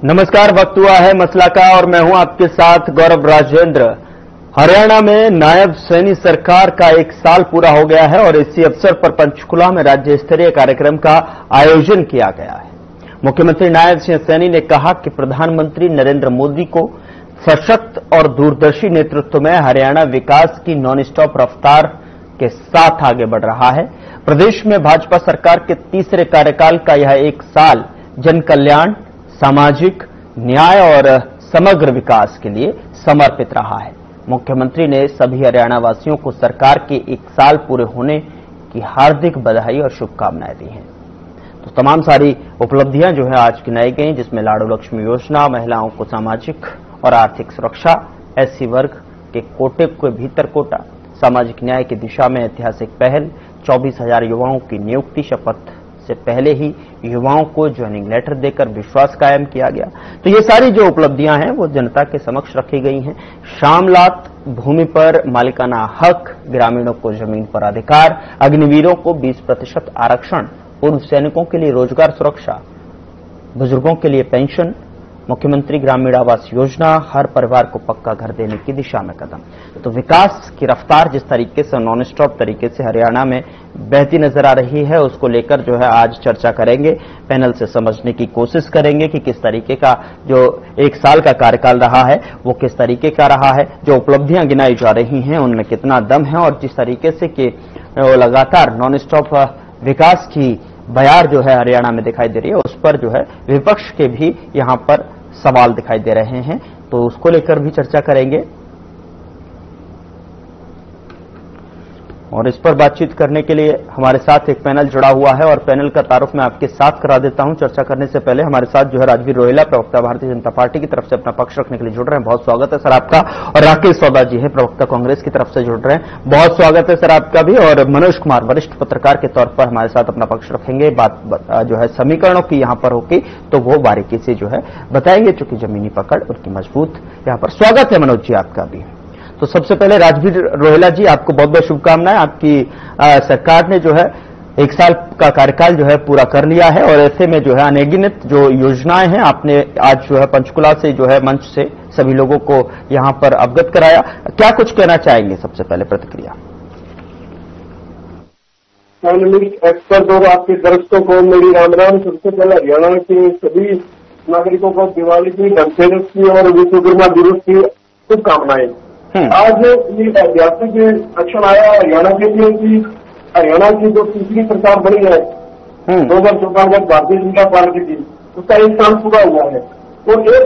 नमस्कार, वक्त हुआ है मसला का और मैं हूं आपके साथ गौरव राजेंद्र। हरियाणा में नायब सैनी सरकार का 1 साल पूरा हो गया है और इसी अवसर पर पंचकुला में राज्य स्तरीय कार्यक्रम का आयोजन किया गया है। मुख्यमंत्री नायब सिंह सैनी ने कहा कि प्रधानमंत्री नरेंद्र मोदी को सशक्त और दूरदर्शी नेतृत्व में हरियाणा विकास की नॉन स्टॉप रफ्तार के साथ आगे बढ़ रहा है। प्रदेश में भाजपा सरकार के तीसरे कार्यकाल का यह 1 साल जन कल्याण, सामाजिक न्याय और समग्र विकास के लिए समर्पित रहा है। मुख्यमंत्री ने सभी हरियाणा वासियों को सरकार के 1 साल पूरे होने की हार्दिक बधाई और शुभकामनाएं दी हैं। तो तमाम सारी उपलब्धियां जो है आज गिनाई गई, जिसमें लाडू लक्ष्मी योजना, महिलाओं को सामाजिक और आर्थिक सुरक्षा, एससी वर्ग के कोटे के भीतर कोटा, सामाजिक न्याय की दिशा में ऐतिहासिक पहल, 24,000 युवाओं की नियुक्ति, शपथ से पहले ही युवाओं को ज्वाइनिंग लेटर देकर विश्वास कायम किया गया। तो ये सारी जो उपलब्धियां हैं वो जनता के समक्ष रखी गई हैं। शामलात भूमि पर मालिकाना हक, ग्रामीणों को जमीन पर अधिकार, अग्निवीरों को 20% आरक्षण, पूर्व सैनिकों के लिए रोजगार सुरक्षा, बुजुर्गों के लिए पेंशन, मुख्यमंत्री ग्रामीण आवास योजना, हर परिवार को पक्का घर देने की दिशा में कदम। तो विकास की रफ्तार जिस तरीके से नॉन स्टॉप तरीके से हरियाणा में बहती नजर आ रही है, उसको लेकर जो है आज चर्चा करेंगे, पैनल से समझने की कोशिश करेंगे कि किस तरीके का जो 1 साल का कार्यकाल रहा है वो किस तरीके का रहा है, जो उपलब्धियां गिनाई जा रही हैं उनमें कितना दम है, और जिस तरीके से कि लगातार नॉन स्टॉप विकास की बयार जो है हरियाणा में दिखाई दे रही है, उस पर जो है विपक्ष के भी यहां पर सवाल दिखाई दे रहे हैं। तो उसको लेकर भी चर्चा करेंगे और इस पर बातचीत करने के लिए हमारे साथ एक पैनल जुड़ा हुआ है और पैनल का तारुफ मैं आपके साथ करा देता हूं। चर्चा करने से पहले हमारे साथ जो है राजवीर रोहिला, प्रवक्ता भारतीय जनता पार्टी की तरफ से अपना पक्ष रखने के लिए जुड़ रहे हैं, बहुत स्वागत है सर आपका। और राकेश सौदा जी है, प्रवक्ता कांग्रेस की तरफ से जुड़ रहे हैं, बहुत स्वागत है सर आपका भी। और मनोज कुमार वरिष्ठ पत्रकार के तौर पर हमारे साथ अपना पक्ष रखेंगे। बात जो है समीकरणों की यहां पर होगी तो वो बारीकी से जो है बताएंगे, चूंकि जमीनी पकड़ उनकी मजबूत यहां पर। स्वागत है मनोज जी आपका भी। तो सबसे पहले राजवीर रोहिला जी, आपको बहुत बहुत शुभकामनाएं। आपकी सरकार ने जो है 1 साल का कार्यकाल जो है पूरा कर लिया है और ऐसे में जो है अनगिनत जो योजनाएं हैं आपने आज जो है पंचकुला से जो है मंच से सभी लोगों को यहां पर अवगत कराया। क्या कुछ कहना चाहेंगे सबसे पहले प्रतिक्रिया? एक्सपर्ट और आपके दर्शकों को मेरी राम राम। सबसे पहले हरियाणा के सभी नागरिकों को दिवाली की, धनतेरस की और विश्वकर्मा दिवस की शुभकामनाएं। आज ये ऐतिहासिक क्षण आया हरियाणा के लिए कि हरियाणा की जो तीसरी सरकार बनी है 2014 में भारतीय जनता पार्टी की, उसका 1 साल पूरा हुआ है और एक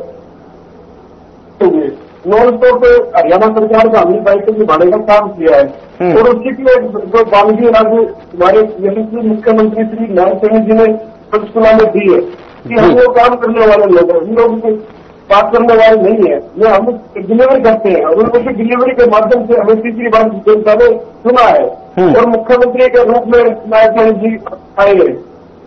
नॉन स्टॉप हरियाणा सरकार का हमने दायित्व निभाने का काम किया है। और उसकी जो बानगी राज्य हमारे यशस्वी मुख्यमंत्री श्री नायब सैनी जी ने पंचकुला में दी है कि हम वो काम करने वाले लोग हैं, हम लोग बात करने वाले नहीं है, ये हम डिलीवरी करते हैं और उनकी डिलीवरी के माध्यम से हमें तीसरी बार जनता ने चुना है और मुख्यमंत्री के रूप में नायब सैनी जी आए हैं।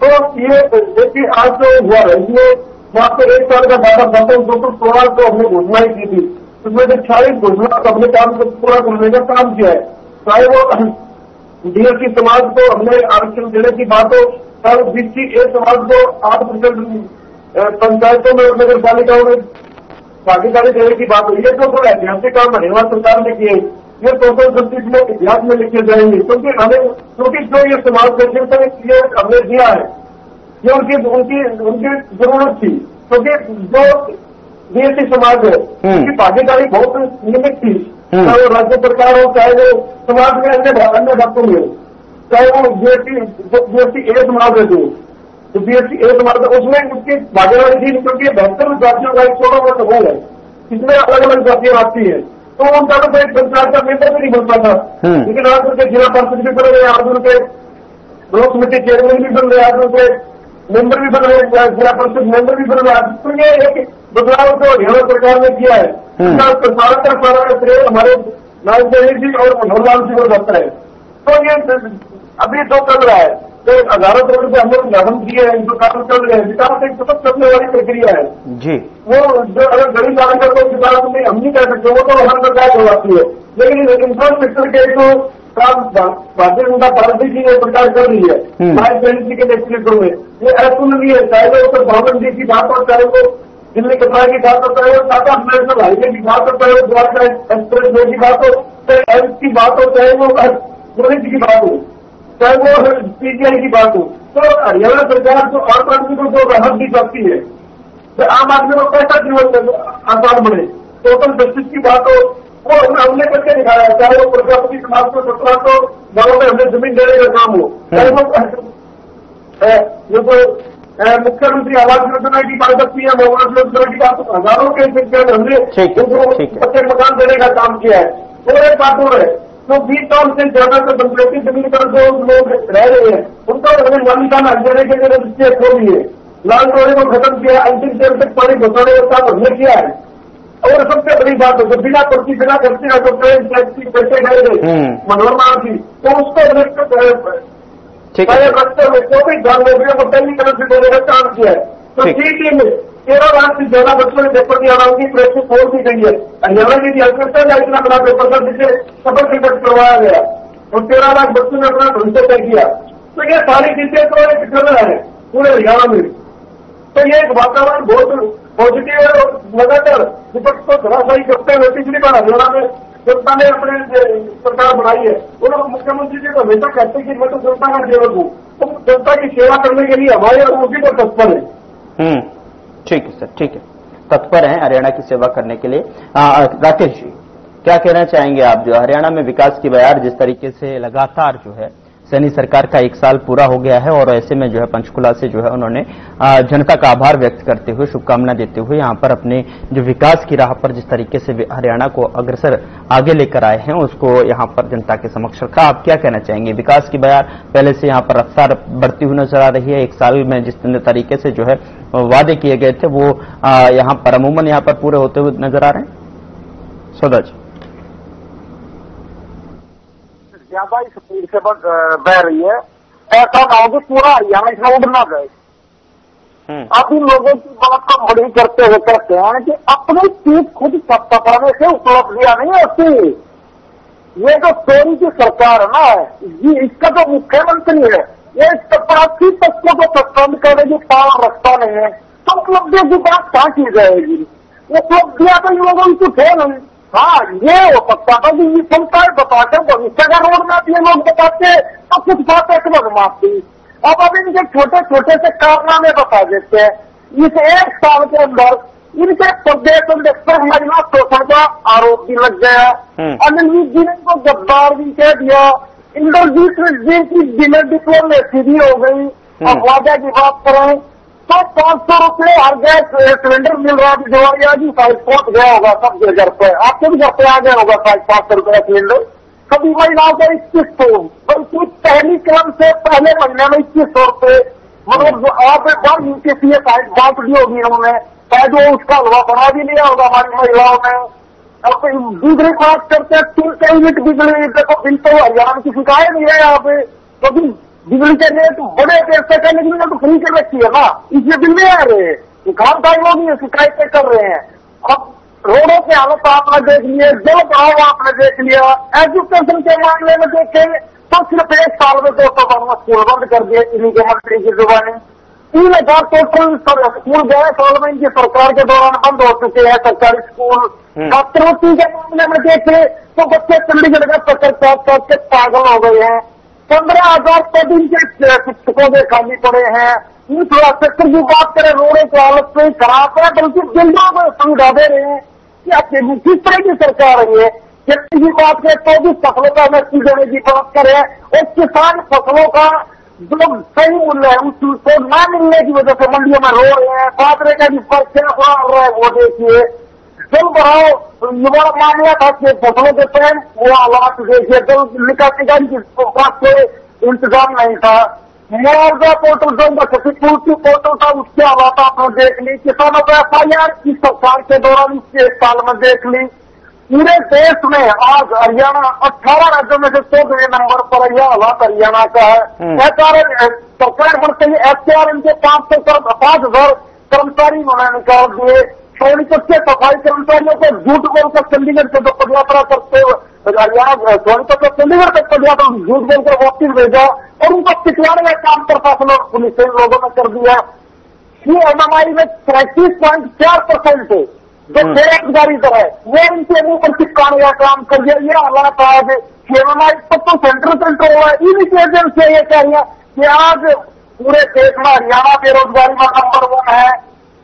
तो ये देखिए आज जो हुआ है इसमें वहां पर 1 साल का डाटा था, 2016 को हमने घोषणाएं की थी, उसमें से 40 घोषणा अपने काम को पूरा करने का काम किया है। चाहे वो डीएससी समाज को हमने आरक्षण देने की बात हो, चाहे बीसी ए समाज को 8% पंचायतों में और नगर पालिकाओं में भागीदारी देने की बात हुई है। तो ऐतिहासिक काम हरियाणा सरकार ने किए, ये सोशल जस्टिस में इतिहास में लिखे जाएंगे, क्योंकि जो ये समाज को ये हमने दिया है ये उनकी जरूरत थी, क्योंकि जो बीएससी समाज है उनकी भागीदारी बहुत नियमित थी, चाहे वो राज्य सरकार हो, चाहे वो समाज में अन्य धातु में, चाहे वो बीएससी ए समाज है जो बीएससी ए समाज है, उसमें उसकी भागीदारी थी, क्योंकि 72 जातियों का एक छोटा मोटा समूह है, इसमें अलग अलग जातियां आती है, तो उन तरह से एक पंचायत का मेंबर भी नहीं बनता था। लेकिन आज उनके जिला परिषद भी बन रहे, आज उनके ब्लॉक समिति चेयरमैन भी बन रहे, आज उनके मेंबर भी बन रहे, जिला परिषद मेंबर भी बन रहे। तो ये एक बदलाव जो हरियाणा सरकार ने किया है, सारा श्रेय हमारे नायब सैनी जी और मनोहर जी को जाता है। तो ये अभी जो चल रहा है, तो 1000 करोड़ रुपये हम लोग उदाहरण दिए हैं, जो काम चल रहे हैं, विकास एक सतत चलने वाली प्रक्रिया है जी। वो जो अगर गरीब नागरिक को विकास में हम नहीं कह सकते, वो तो हर सरकार करवाती है, लेकिन इंफ्रास्ट्रक्चर के जो काम भारतीय जनता पार्टी की प्रचार कर रही है नायब सैनी जी के नेतृत्व में। ये असूल है, चाहे वो तो बावन जी की बात हो, चाहे वो दिल्ली कटरा की बात हो, चाहे वो टाटा नेशनल हाईवे की बात हो, चाहे वो द्वारका एक्सप्रेस वे की बात हो, चाहे एम्स की बात हो, चाहे वो मोदी जी की बात हो, चाहे वो पीजीआई की बात हो। तो हरियाणा सरकार जो आम आदमी को जो राहत दी जाती है, तो आम आदमी को कैसा जीवन आसान बने, टोटल जस्टिस की बात हो, वो हमने करके दिखाया। चाहे वो प्रजापति समाज को 17 को गाँव में हमें जमीन देने का काम हो, चाहे वो मुख्यमंत्री आवास योजना की बात करती है, आवास योजना की बात, हजारों के संख्या में हमने पक्के मकान देने का काम किया है। और एक बात हो है, तो 20 साल से ज्यादा तो पंचायती जमीन पर जो लोग रह रहे हैं, उनको हमने मालिकाना हक देने के लिए रजिस्ट्री खोली है, लाल टोरे को खत्म किया, अंतिम चरण तक पानी घुसाने का काम हमने किया है। और सबसे बड़ी बात है, बिना पर्ची बिना खर्ची का जो ट्रेन टैक्सी पैसे गए थे मनोरमा थी, तो उसको रस्ते में 24 साल नौकरियों को पहली तरफ से देने का काम किया है। तो सीटी में 13 लाख से ज्यादा बच्चों ने पेपर दिया, उनकी प्रेस खोल दी गई है। हरियाणा की आवश्यकता है इतना बड़ा पेपर था जिसे सफल टिकट करवाया गया और 13 लाख बच्चों ने अपना भविष्य तय किया। तो ये सारी चीजें तो एक चल रहा है पूरे हरियाणा में। तो ये एक वातावरण बहुत पॉजिटिव है और लगातार विपक्ष को धराशायी करते हुए पिछली बार हरियाणा में जनता ने अपने सरकार बनाई है। उन्होंने मुख्यमंत्री जी को हमेशा कहते कि मैं तो जनता का सेवक हूँ, तो जनता की सेवा करने के लिए हमारे और उसी पर तत्पर है। ठीक है सर, ठीक है, तत्पर हैं हरियाणा की सेवा करने के लिए। राकेश जी, क्या कहना चाहेंगे आप, जो हरियाणा में विकास की बयार जिस तरीके से लगातार जो है सैनी सरकार का 1 साल पूरा हो गया है और ऐसे में जो है पंचकुला से जो है उन्होंने जनता का आभार व्यक्त करते हुए, शुभकामना देते हुए यहाँ पर अपने जो विकास की राह पर जिस तरीके से हरियाणा को अग्रसर आगे लेकर आए हैं उसको यहाँ पर जनता के समक्ष रखा। आप क्या कहना चाहेंगे? विकास की बयार पहले से यहाँ पर रफ्तार बढ़ती हुई नजर आ रही है। 1 साल में जिस तरीके से जो है वादे किए गए थे वो यहाँ पर अमूमन यहाँ पर पूरे होते हुए नजर आ रहे हैं। सौदा जी, ज्यादा ही स्पीड से बह रही है, ऐसा ना हो कि पूरा हरियाणा इसमें उड़ ना गए। आप इन लोगों की बात को बड़ी करते हुए कहते हैं कि अपनी चीज खुद पकड़ने से उपलब्धियां नहीं होती। ये जो चोरी की सरकार है ना, ये इसका जो मुख्यमंत्री है, ये चपरासी तत्वों को पसंद करने की पावर रखता नहीं है, तो उपलब्धियों की बात कहाँ की जाएगी? उपलब्धियां तो इन लोगों की कुछ है नहीं। हाँ, ये हो सकता था कि ये सरकार बताते भविष्य का रोड मैप ये लोग बताते तो कुछ बातें समझ में आती। अब इनके छोटे छोटे से कारनामे बता देते हैं। इस 1 साल के अंदर इनके प्रदेश अध्यक्ष पर महिला शोषण का आरोप भी लग गया। अनिल जी ने को गद्दार भी कह दिया। इंद्रजीत जी की डिनर डिप्लोमेसी भी हो गई। अब वादा की बात करें तो 500 रुपये हर गैस सिलेंडर मिल रहा है। दिवालिया जी शायद पहुंच गया होगा सबके घर पे, आपके भी घर पे आ गया होगा शायद 500 रुपये सिलेंडर। कभी महिलाओं को 2100, बल्कि पहली क्रम से पहले महीने में 2100 रुपये, मतलब आप बार यूपीसी शायद बांट दी होगी इन्होंने, शायद वो उसका हलवा बना भी लिया होगा हमारी महिलाओं ने। अब दूसरी बात करते हैं 3 यूनिट बिजली, देखो बिल तो हरियाणा में किसी का नहीं है यहाँ पे, कभी बिजली के रेट बड़े पैसे का, लेकिन तो फ्री कर रखी है ना, इसलिए बिल नहीं आ रहे हैं। खानदारी लोग ही शिकायतें कर रहे हैं। अब रोडों की हालत आपने देख लिए, जल भराव आपने देख लिया, एजुकेशन के मामले में देखें तो सिर्फ 1 साल में 252 स्कूल बंद कर दिए इन्हीं के मंत्री की जुबानी। 3000 टोटल स्कूल गए साल में इनकी सरकार के दौरान बंद हो चुके हैं सरकारी स्कूल। छात्रवृत्ति के मामले में देखें तो बच्चे चंडीगढ़ का चक्कर के पागल हो गए हैं। 15,000 पद इनके शिक्षकों के खाली पड़े हैं। इंफ्रास्ट्रक्चर की बात करें, रोडों की हालत तो खराब है, बल्कि बिल्डिंगों को सुविधा दे रहे हैं। किस तरह की सरकार है ये? खेती की बात करें तो भी फसलों का नष्टी देने की बात करें और किसान फसलों का जो सही मूल्य है उसको न मिलने की वजह से मंडियों में रो रहे हैं। बाजरे का भी फर्क क्या रहा है वो देखिए। जल भराव युवा मामला था कि फसलों के टाइम वो हालात देखिए, जल निकासी का बात कोई इंतजाम नहीं था। मुआवजा पोर्टल जो क्षतिपूर्ति पोर्टल था उसके हालात आपने देख ली। किसानों का FIR इस सरकार के दौरान इस 1 साल में देख ली। पूरे देश में आज हरियाणा 18 राज्यों में से 14वें नंबर पर यह हालात हरियाणा का है। सरकार बढ़ते ही FCR इनके 5,000 कर्मचारी उन्होंने निकाल दिए। सोनीपत के सफाई कर्मचारियों को झूठ बोलकर चंडीगढ़ से जो पदयात्रा करते हुए सोनीपत से चंडीगढ़ तक पदयात्रा झूठ बोलकर वापिस भेजा और उनको पिछवाने का काम प्रशासन और पुलिस लोगों ने कर दिया। ये एमएमआई में 33.4% थे जो बेरोजगारी दर है, वो इनके मुंह पर चिपकाने का काम कर दिया। ये हालात आज एमएमआई तब तो सेंट्रल हुआ है। इन्हीं एजेंसियां ये कह रही है कि आज पूरे देश में हरियाणा बेरोजगारी में नंबर 1 है।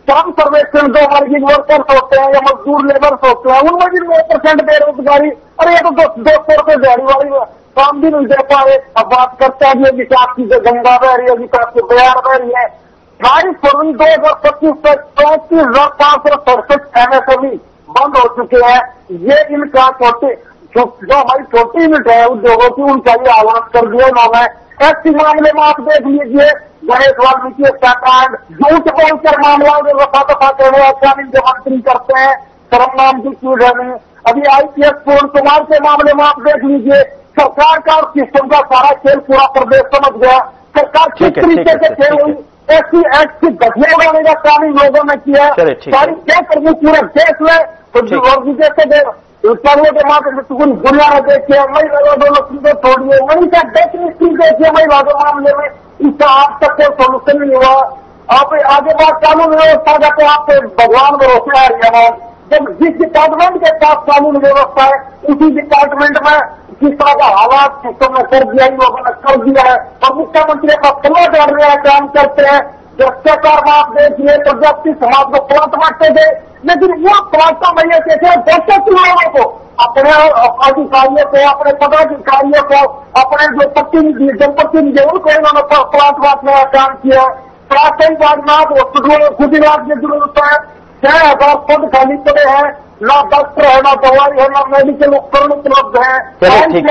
श्रम सर्वेक्षण जो वर्किंग वर्कर्स होते हैं या मजदूर लेबर्स होते हैं उनमें भी 9% बेरोजगारी। अरे ये तो 200 रुपये दिहाड़ी वाली काम भी नहीं दे पा रहे। अब बात करते हैं विकास की, जो गंगा बह रही है, विकास की बयार बह रही है। 22 फरवरी 2025 तक 34,567 MSME बंद हो चुके हैं। ये इनका जो हमारी छोटी यूनिट है उद्योगों की, उनका ये हालात कर दिया इन्होंने। ऐसे मामले में आप देख लीजिए, गणेश वाल्मीकि हत्याकांड, झूठ बोलकर मामला में वफा दफा करने कानून जो मंत्री करते हैं, शर्म नाम की चीज है नहीं। अभी IPS पूर्ण कुमार के मामले में आप देख लीजिए, सरकार का और सिस्टम का सारा खेल पूरा प्रदेश समझ गया। सरकार किस तरीके से खेल हुई, ऐसी एक्ट की घटिया उड़ाने का काम इन लोगों ने किया। सारी क्या करनी पूरे देश में तो जैसे दे के माध्यम से पूरी दुनिया में देखिए, महिला दोनों चीजें छोड़िए, वहीं का डेथ मिस्ट्री देखिए महिला के मामले में, इसका आज तक कोई सोल्यूशन नहीं हुआ। आप आगे बात कानून व्यवस्था का तो आप भगवान भरोसे आ रही है। जब जिस डिपार्टमेंट के पास कानून व्यवस्था है उसी डिपार्टमेंट में किस तरह का हालात सिस्टम में कर दिया, इन लोगों ने कर दिया है और मुख्यमंत्री का पल्ला डालने का काम करते हैं। भ्रष्टाचार में आप देखिए, प्रजापति समाज को प्लाट बांटते थे, लेकिन वो प्लाटों में ये कहते हैं लोगों को, अपने अधिकारियों को, अपने पदाधिकारियों को, अपने जो प्रतिनिधि जनप्रतिनिधि उनको इन्होंने प्लाट बांटने का काम किया। प्राथमिक बागनाथ हॉस्पिटलों में खुद इलाज की जरूरत है, 6,000 पद खाली पड़े हैं, ना डॉक्टर है, ना दवाई है, ना मेडिकल उपकरण उपलब्ध है। चलिए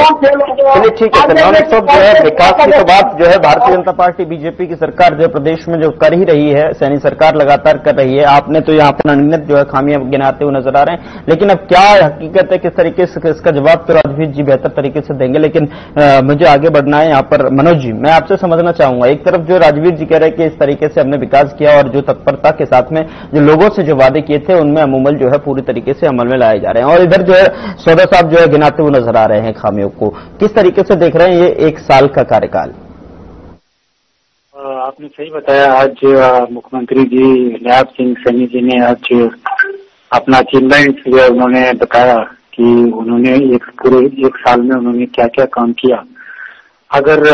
ठीक है सर, सब जो है विकास की तो बात जो है भारतीय जनता पार्टी बीजेपी की सरकार जो प्रदेश में जो कर ही रही है, सैनी सरकार लगातार कर रही है। आपने तो यहाँ पर अनगिनत जो है खामियां गिनाते हुए नजर आ रहे हैं, लेकिन अब क्या हकीकत है, किस तरीके से इसका जवाब तो राजवीर जी बेहतर तरीके से देंगे। लेकिन मुझे आगे बढ़ना है। यहाँ पर मनोज जी, मैं आपसे समझना चाहूंगा, एक तरफ जो राजवीर जी कह रहे हैं कि इस तरीके से हमने विकास किया और जो तत्परता के साथ में जो लोगों से जो वादे किए थे उनमें अमूमन जो है पूरी तरीके से अमल में लाए जा रहे हैं, और इधर जो है सौदा साहब जो है गिनाते हुए नजर आ रहे हैं खामियों को। किस तरीके से देख रहे हैं ये 1 साल का कार्यकाल? आपने सही बताया। आज मुख्यमंत्री जी नायब सिंह सैनी जी ने आज अपना अचीवमेंट जो उन्होंने बताया कि उन्होंने पूरे 1 साल में उन्होंने क्या क्या काम किया। अगर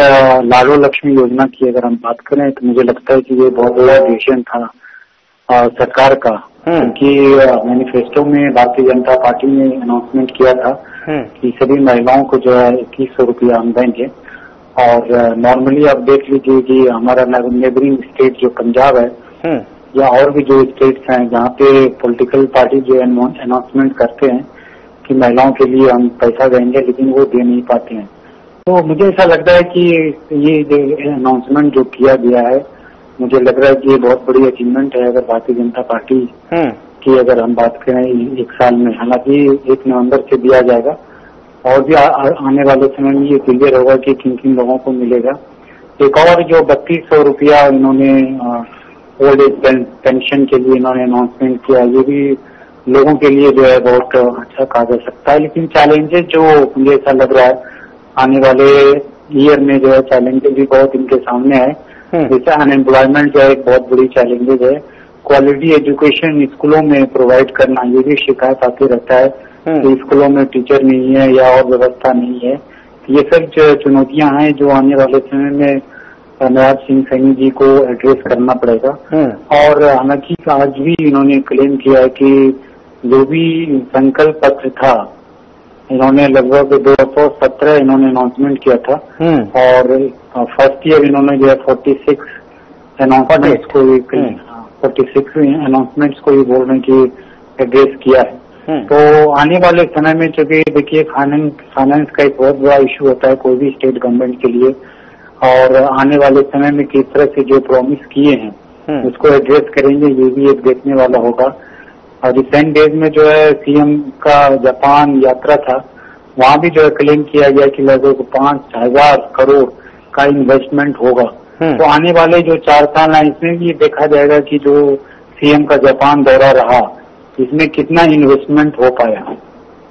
लाडो लक्ष्मी योजना की अगर हम बात करें तो मुझे लगता है कि ये बहुत बड़ा डिसीजन था सरकार का, क्योंकि मैनिफेस्टो में भारतीय जनता पार्टी ने अनाउंसमेंट किया था कि सभी महिलाओं को जो है 2100 रुपया हम देंगे। और नॉर्मली आप देख लीजिए कि हमारा नेबरिंग स्टेट जो पंजाब है या और भी जो स्टेट्स हैं जहाँ पे पॉलिटिकल पार्टी जो अनाउंसमेंट करते हैं कि महिलाओं के लिए हम पैसा देंगे, लेकिन वो दे नहीं पाते हैं। तो मुझे ऐसा लगता है कि ये जो अनाउंसमेंट जो किया गया है, मुझे लग रहा है कि ये बहुत बड़ी अचीवमेंट है अगर भारतीय जनता पार्टी की अगर हम बात करें 1 साल में। हालांकि 1 नवंबर से दिया जाएगा और भी आने वाले समय में ये क्लियर होगा कि किन किन लोगों को मिलेगा। एक और जो 3200 रुपया इन्होंने ओल्ड एज पेंशन के लिए इन्होंने अनाउंसमेंट किया, ये भी लोगों के लिए जो है बहुत अच्छा कहा जा सकता है। लेकिन चैलेंजेस जो मुझे ऐसा लग रहा है आने वाले ईयर में जो है चैलेंजेस भी बहुत इनके सामने है। जैसे अनएम्प्लॉयमेंट जो है एक बहुत बड़ी चैलेंजेस है। क्वालिटी एजुकेशन स्कूलों में प्रोवाइड करना, ये भी शिकायत आती रहता है कि स्कूलों में टीचर नहीं है या और व्यवस्था नहीं है। ये सब चुनौतियां हैं जो आने वाले समय में नायब सिंह सैनी जी को एड्रेस करना पड़ेगा। और हालांकि आज भी इन्होंने क्लेम किया है कि जो भी संकल्प पत्र था, इन्होंने लगभग 217 इन्होंने अनाउंसमेंट किया था और फर्स्ट ईयर इन्होंने जो है 46 अनाउंसमेंट्स को 46 अनाउंसमेंट्स को भी बोलने की एड्रेस किया है। तो आने वाले समय में चूंकि देखिए फाइनेंस का एक बहुत बड़ा इशू होता है कोई भी स्टेट गवर्नमेंट के लिए, और आने वाले समय में किस तरह से जो प्रॉमिस किए हैं उसको एड्रेस करेंगे, ये भी एक देखने वाला होगा। और रिसेंट डेज में जो है सीएम का जापान यात्रा था, वहां भी जो है क्लेम किया गया कि लगभग 5000 करोड़ का इन्वेस्टमेंट होगा। तो आने वाले जो 4 साल है इसमें भी देखा जाएगा कि जो सीएम का जापान दौरा रहा इसमें कितना इन्वेस्टमेंट हो पाया।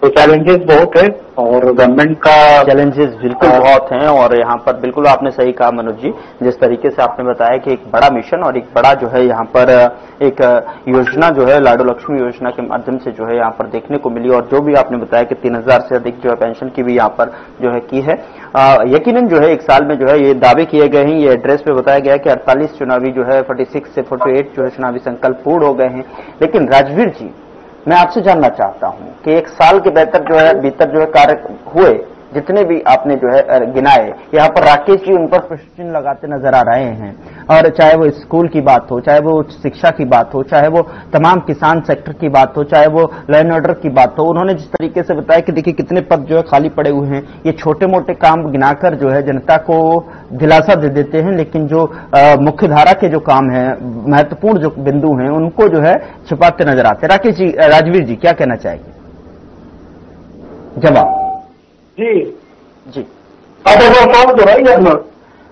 तो चैलेंजेस बहुत है और गवर्नमेंट का चैलेंजेस बिल्कुल बहुत हैं। और यहाँ पर बिल्कुल आपने सही कहा मनोज जी, जिस तरीके से आपने बताया कि एक बड़ा मिशन और एक बड़ा जो है यहाँ पर एक योजना जो है लाडो लक्ष्मी योजना के माध्यम से जो है यहाँ पर देखने को मिली। और जो भी आपने बताया कि 3000 से अधिक जो है पेंशन की भी यहाँ पर जो है की है। यकीनन जो है एक साल में जो है ये दावे किए गए हैं, ये एड्रेस पे बताया गया है कि 48 चुनावी जो है 46 से 48 जो है चुनावी संकल्प पूर्ण हो गए हैं। लेकिन राजवीर जी, मैं आपसे जानना चाहता हूं कि एक साल के भीतर जो है कार्य हुए, जितने भी आपने जो है गिनाए, यहाँ पर राकेश जी उन पर प्रश्न चिन्ह लगाते नजर आ रहे हैं। और चाहे वो स्कूल की बात हो, चाहे वो उच्च शिक्षा की बात हो, चाहे वो तमाम किसान सेक्टर की बात हो, चाहे वो लॉ एंड ऑर्डर की बात हो, उन्होंने जिस तरीके से बताया कि देखिए कितने पद जो है खाली पड़े हुए हैं, ये छोटे मोटे काम गिनाकर जो है जनता को दिलासा दे देते हैं। लेकिन जो मुख्य धारा के जो काम है, महत्वपूर्ण जो बिंदु हैं, उनको जो है छुपाते नजर आते हैं। राकेश जी, राजवीर जी क्या कहना चाहेंगे? जवाब जी जी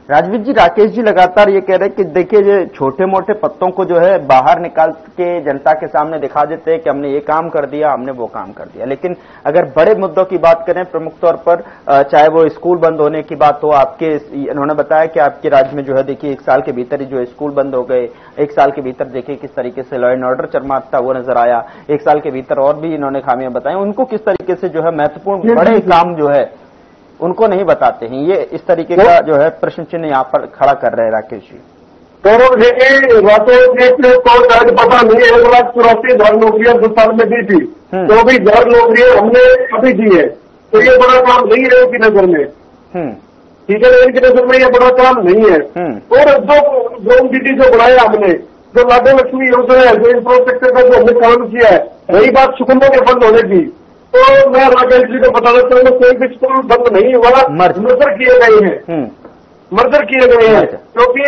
राजवीर जी, राकेश जी लगातार ये कह रहे हैं कि देखिए ये छोटे मोटे पत्तों को जो है बाहर निकाल के जनता के सामने दिखा देते हैं कि हमने ये काम कर दिया, हमने वो काम कर दिया। लेकिन अगर बड़े मुद्दों की बात करें, प्रमुख तौर पर चाहे वो स्कूल बंद होने की बात हो, आपके इन्होंने बताया कि आपके राज्य में जो है देखिए 1 साल के भीतर ही जो है स्कूल बंद हो गए। 1 साल के भीतर देखिए किस तरीके से लॉ एंड ऑर्डर चरमराता हुआ नजर आया। 1 साल के भीतर और भी इन्होंने खामियां बताई, उनको किस तरीके से जो है महत्वपूर्ण बड़े काम जो है उनको नहीं बताते हैं। ये इस तरीके का जो है प्रश्न चिन्ह यहाँ पर खड़ा कर रहे हैं राकेश जी। पता नहीं, 1,84,000 नौकरियां 2 साल में दी थी, 24,000 नौकरियां हमने अभी दी है। तो ये बड़ा काम नहीं है उनकी नजर में, ठीक है, इनकी नजर में ये बड़ा काम नहीं है। और जो उनकी जो बढ़ाया हमने, जो लाडो लक्ष्मी योजना है, जो इंफ्रास्ट्रक्चर का जो हमने काम किया है, वही बात सुकूनों के बंद होने की। तो मैं राकेश जी को बताना चाहूंगा, कोई भी स्कूल बंद नहीं हुआ, मर्जर किए गए हैं, मर्जर किए गए हैं। क्योंकि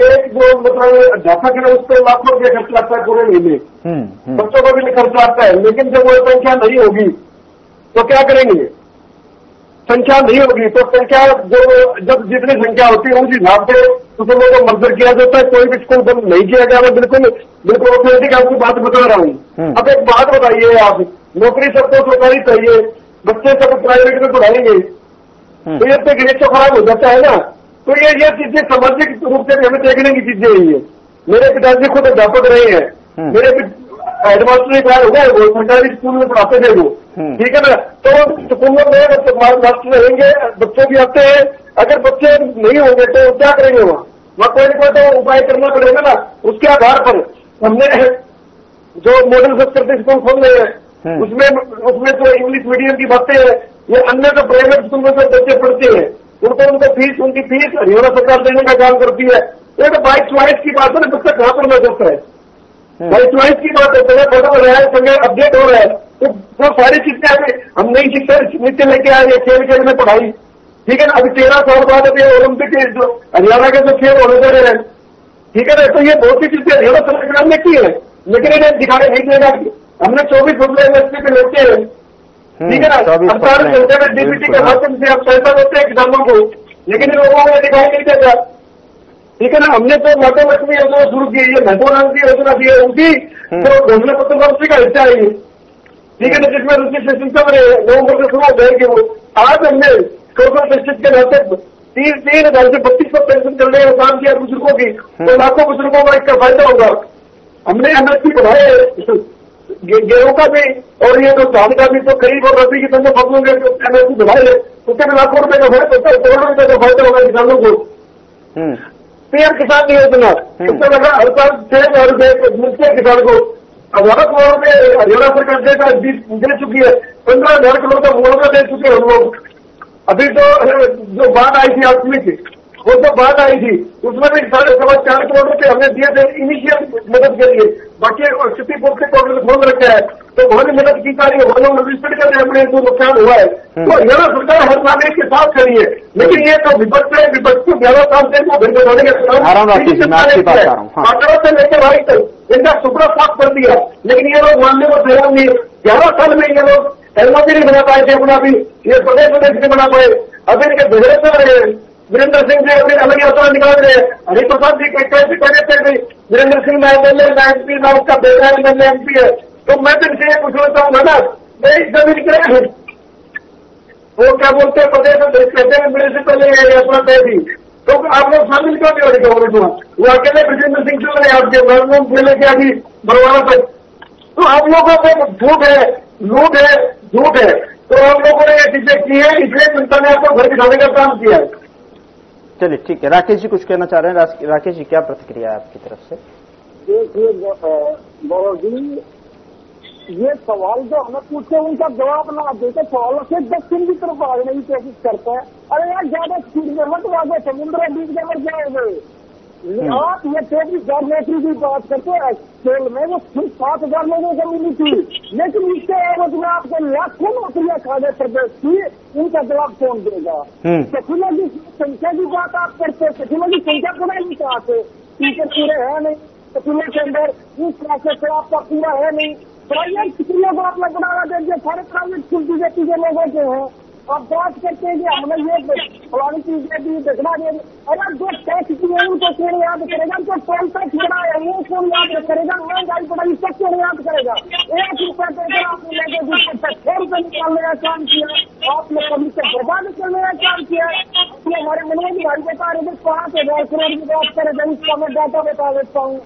एक जो मतलब अध्यापक है उस पर लाखों रुपये खर्च आता है पूरे महीने, बच्चों को भी खर्च आता है। लेकिन जब वो संख्या नहीं होगी तो क्या करेंगे? संख्या नहीं होगी तो संख्या जब जितनी संख्या होती है उस हिसाब से स्कूलों को मर्जर किया जाता है। कोई भी स्कूल बंद नहीं किया गया। मैं बिल्कुल ऑथेंटिक आपको बात बता रहा हूँ। अब एक बात बताइए, आप नौकरी सबको सरकारी चाहिए, बच्चे सब प्राइवेट में पढ़ाएंगे, तो ये तो गिरेज खराब हो जाता है ना। तो ये चीजें सामाजिक रूप से हमें देखने की चीजें ही है। मेरे पिताजी खुद अध्यापक रहे हैं, मेरे हेडमास्टर रिटायर हो गए, वो सरकारी स्कूल में पढ़ाते थे वो, ठीक है ना। तो स्कूलों में मास्टर रहेंगे, बच्चे भी आते हैं। अगर बच्चे नहीं होंगे तो क्या करेंगे? वहाँ कोई न कोई तो उपाय करना पड़ेगा ना। उसके आधार पर हमने जो मॉडल संस्कृति स्कूल खोल रहे हैं, उसमें जो इंग्लिश मीडियम की बातें हैं, ये अन्य जो प्राइवेट स्कूल में जो बच्चे पढ़ते हैं उनकी फीस हरियाणा सरकार देने का काम करती है। ये तो बाई चॉइस की बात है ना, बच्चा कहाँ पढ़ना चाहता है, बाई चॉइस की बात है। समय बदल रहा है, समय अपडेट हो रहा है, तो वो सारी चीजें हम नई शिक्षा नीति लेके आए, खेल में पढ़ाई, ठीक है ना। अभी 13 साल बाद अभी ओलंपिक जो हरियाणा के जो खेल होने जा रहे हैं, ठीक है ना। तो ये बहुत सी चीजें हरियाणा सरकार ने की है, लेकिन इन्हें दिखाने नहीं देगा। हमने 24 फुटबॉल यूनिवर्सिटी पे लेते हैं, ठीक है ना। 48 घंटे में डीबीटी के माध्यम से आप सहायता देते हैं किसानों को, लेकिन इन लोगों को दिखाई नहीं देगा, ठीक है ना। हमने तो लाडो लक्ष्मी योजना शुरू की, ये महत्वपूर्ण की योजना दी है, उनकी जो घोषणा पत्र वापसी का हिस्सा है, ठीक है ना, जिसमें रुचि सिस्टम नवंबर से शुरू हो जाएगी। वो आज हमने सोशल डिस्ट्रिक्ट के नाते 3,000 से 3200 पेंशन चल रहे हैं, काम किया बुजुर्गों की, तो लाखों बुजुर्गों को इसका फायदा होगा। हमने एमएसपी बढ़ाए गेहूं का भी और ये तो धान का भी, तो खरीफ और रबी की दोनों फसलों के एमएसपी बढ़ाए, उससे भी लाखों रुपए का फायदा होता है, करोड़ों रुपए का फायदा होगा किसानों को। पीएम किसान योजना, उससे लगा हर साल 6,000 रुपए मिलते हैं किसान को। 18 करोड़ रुपए हरियाणा सरकार दे चुकी है, 15,000 करोड़ का मुआवजा दे चुके हैं हम लोग। अभी जो बात आई थी आत्मिक, वो जो बात आई थी उसमें भी 4.25 करोड़ रुपए हमने दिए थे इनिशियल मदद के लिए। बाकी स्थिति पूर्व के काउंटर खोल रखा है, तो वहां भी मदद की जा रही है, वहां लोग रजिस्टर कर रहे हैं अपने जो नुकसान हुआ है। तो हरियाणा सरकार हर नागरिक के साथ खड़ी है, लेकिन ये तो विपक्ष है, विपक्ष को 11 साल से वो घर बनाने का से लेकर आई तक इनका सुपड़ा साफ कर दिया, लेकिन ये लोग मानने को तैयार नहीं। 11 साल में ये लोग एलओपी नहीं बना पाए थे अपना, भी ये प्रदेश नहीं बना पाए। अभी इनके बिजनेस वीरेंद्र सिंह जी अपनी अलग योजना निकाल रहे हैं। हरिप्रसाद जी कैसे वीरेंद्र सिंह ना एमएलए ना एमपी ना उसका बेटा एमएलए एमपी है, तो मैं तो इनसे पूछना चाहूंगा ना, जमीन के वो क्या बोलते हैं प्रदेश कहते हैं मेरे से पहले अपना तय थी, तो आप लोग शामिल क्यों नहीं हो रहे कांग्रेस में? वो अकेले ब्रजेंद्र सिंह चल रहे हैं आपके जिले के अभी बरवाड़ा तक। तो आप लोगों को झूठ है, लूट है, झूठ है, तो हम लोगों ने ये चीजें की है, इसलिए जनता ने आपको घर दिखाने का काम किया है। चलिए ठीक है, राकेश जी कुछ कहना चाह रहे हैं। राकेश जी क्या प्रतिक्रिया है आपकी तरफ से? देखिए गौरव जी, ये सवाल जो हमें पूछे उनका जवाब ना देते सवालों से दक्षिण की तरफ भागने की कोशिश करता है। अरे यार ज्यादा स्पीड में मत भागो, समुद्र बीच में मर जाओगे। आप ये 23,000 नौकरी की बात करते हैं, खेल में वो सिर्फ 7,000 लोगों को मिली थी, लेकिन इसके एवज में आपको लाखों नौकरियां खाने प्रदेश की, उनका जवाब कौन देगा? सचिनों की संख्या की बात आप करते, सचिनों की संख्या को नहीं चाहते, टीचर पूरे है नहीं सचिनों के अंदर, इस क्लासेस से आपका पूरा है नहीं। प्राइवेट स्कूलों को आप लोग बढ़ावा देंगे, सारे प्राइवेट स्कूल बीजेपी के लोगों के हैं। आप बात करते हैं कि हमने ये फलानी चीजें दी देखना नहीं। अगर जो टैक्स किए उनको कौन याद करेगा? जो टोल टैक्स बढ़ाया वो कौन याद करेगा? महंगाई बढ़ाई सब कौन याद करेगा? 1 रुपया देकर आपने लोगों को 6 रुपये निकालने का काम किया, आपने कभी से बर्बाद करने का काम किया। इसलिए हमारे मनोज भाई बता रहे थे 5,000 करोड़ की बात करेगा, इसका मैं डाटा बता देता हूँ।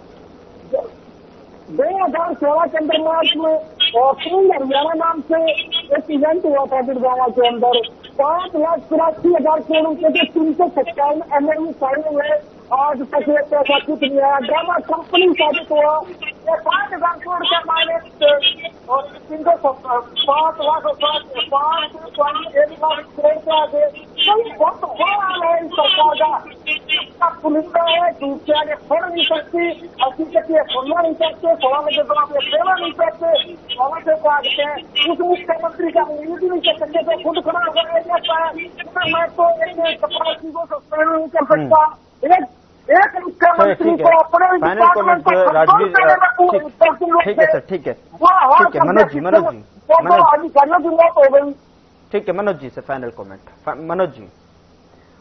2016 के अंदर मार्च में ऑपरेशन हरियाणा नाम से एक इवेंट हुआ था गुड़गांव के अंदर, 5,83,000 करोड़ रुपए के 357 MOU साइन हुए। आज तक ये पैसा कुछ नहीं आया, ड्रामा कंपनी साबित हुआ। ये 5,000 करोड़ के मायने और 5 लाख 1 लाख करोड़ के आगे बहुत बड़ा है इस सरकार का। पुलिंदा है, दूसरे आगे छोड़ नहीं सकती, हकीकत ये छोड़ना नहीं सकते, सवाल के जवाब ये देना नहीं सकते, सवाल से काटते हैं। उस मुख्यमंत्री का उम्मीद ही नहीं कर सकते, तो खुद खड़ा होकर जाता है मैं तो एक कपड़ा चीजों से सहन नहीं कर सकता। एक मुख्यमंत्री को अपने फाइनल कमेंट राजवीर, ठीक है सर, ठीक है मनोज जी अधिकारियों की मौत हो गई। ठीक है मनोज जी से फाइनल कमेंट। मनोज जी,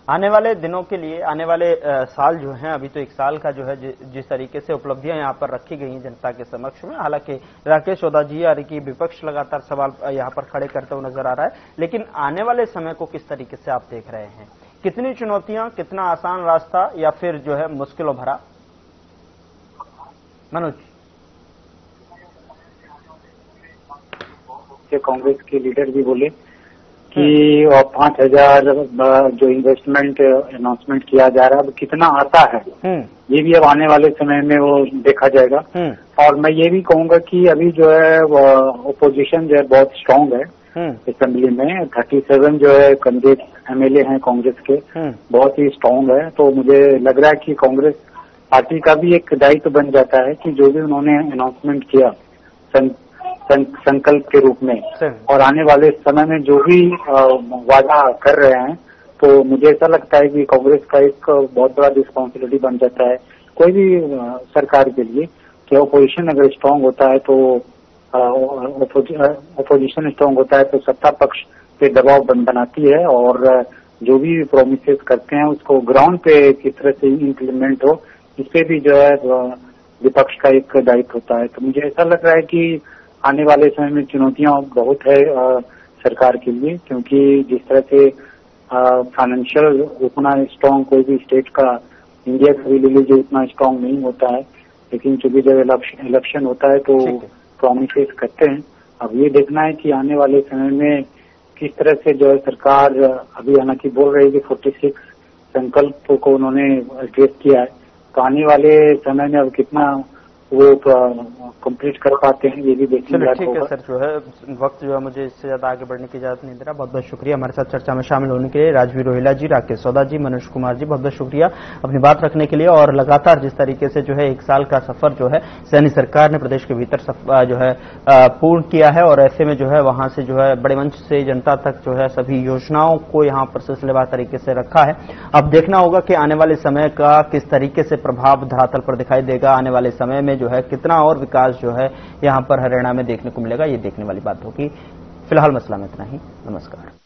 आने वाले दिनों के लिए, आने वाले साल जो हैं, अभी तो 1 साल का जो है जिस तरीके से उपलब्धियां यहाँ पर रखी गई हैं जनता के समक्ष में, हालांकि राकेश चौधरी जी यानी कि विपक्ष लगातार सवाल यहाँ पर खड़े करते हुए नजर आ रहा है, लेकिन आने वाले समय को किस तरीके से आप देख रहे हैं? कितनी चुनौतियां, कितना आसान रास्ता या फिर जो है मुश्किलों भरा? मनोज, कांग्रेस के लीडर भी बोले कि 5,000 जो इन्वेस्टमेंट अनाउंसमेंट किया जा रहा है, अब कितना आता है ये भी अब आने वाले समय में वो देखा जाएगा। और मैं ये भी कहूंगा कि अभी जो है ओपोजिशन जो है बहुत स्ट्रांग है असेंबली में। 37 जो है कैंडिडेट MLA हैं कांग्रेस के, बहुत ही स्ट्रांग है। तो मुझे लग रहा है कि कांग्रेस पार्टी का भी एक दायित्व बन जाता है कि जो भी उन्होंने अनाउंसमेंट किया संकल्प के रूप में, और आने वाले समय में जो भी वादा कर रहे हैं, तो मुझे ऐसा लगता है कि कांग्रेस का एक बहुत बड़ा रिस्पॉन्सिबिलिटी बन जाता है कोई भी सरकार के लिए कि ओपोजिशन अगर स्ट्रांग होता है तो ओपोजिशन स्ट्रांग होता है तो सत्ता पक्ष पे दबाव बनाती है, और जो भी प्रोमिसेस करते हैं उसको ग्राउंड पे किस तरह से इम्प्लीमेंट हो, इस पे भी जो है विपक्ष का एक दायित्व होता है। तो मुझे ऐसा लग रहा है कि आने वाले समय में चुनौतियां बहुत है सरकार के लिए, क्योंकि जिस तरह से फाइनेंशियल उतना स्ट्रांग कोई भी स्टेट का, इंडिया का भी ले लीजिए, उतना स्ट्रांग नहीं होता है, लेकिन चूंकि जब इलेक्शन होता है तो प्रोमिसेस करते हैं। अब ये देखना है कि आने वाले समय में किस तरह से जो है सरकार, अभी हालांकि बोल रही है कि 46 संकल्प को उन्होंने एड्रेस किया है, तो आने वाले समय में अब कितना वो कंप्लीट कर पाते हैं ये भी देखने ठीक है सर, जो है वक्त जो है मुझे इससे ज्यादा आगे बढ़ने की इजाजत नहीं दे रहा। बहुत बहुत शुक्रिया हमारे साथ चर्चा में शामिल होने के लिए राजवीर रोहिला जी, राकेश चौधरी जी, मनोज कुमार जी, बहुत बहुत शुक्रिया अपनी बात रखने के लिए। और लगातार जिस तरीके से जो है 1 साल का सफर जो है सैनी सरकार ने प्रदेश के भीतर जो है पूर्ण किया है, और ऐसे में जो है वहां से जो है बड़े मंच से जनता तक जो है सभी योजनाओं को यहाँ पर सिलसिलेवार तरीके से रखा है। अब देखना होगा कि आने वाले समय का किस तरीके से प्रभाव धरातल पर दिखाई देगा, आने वाले समय में जो है कितना और विकास जो है यहां पर हरियाणा में देखने को मिलेगा, ये देखने वाली बात होगी। फिलहाल मसला में इतना ही। नमस्कार।